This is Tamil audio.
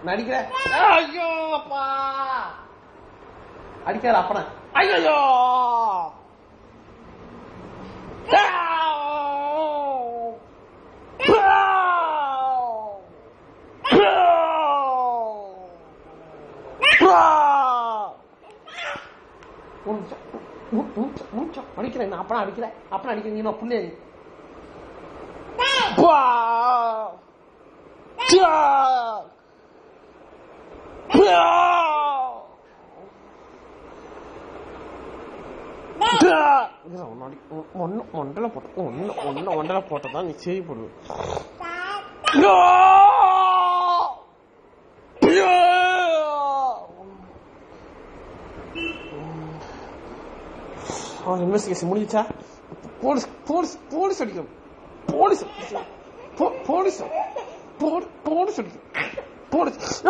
நடிக்கிறேன். ஐயோ அப்பா அடிக்காத அப்பன. ஐயோ அடிக்கிறேன். அப்பனா அடிக்கிறேன். அப்பனா அடிக்கிறேன். நீ புள்ளே ஒன்றரை போட்டதான் நீ செய்ய போடுவ. இன்வெஸ்டிகேஷன் முடிஞ்சா போலீஸ் போலீஸ் போலீஸ் அடிக்கும். போலீஸ் போலீஸ் போலீஸ் அடிக்கும். போலீஸ்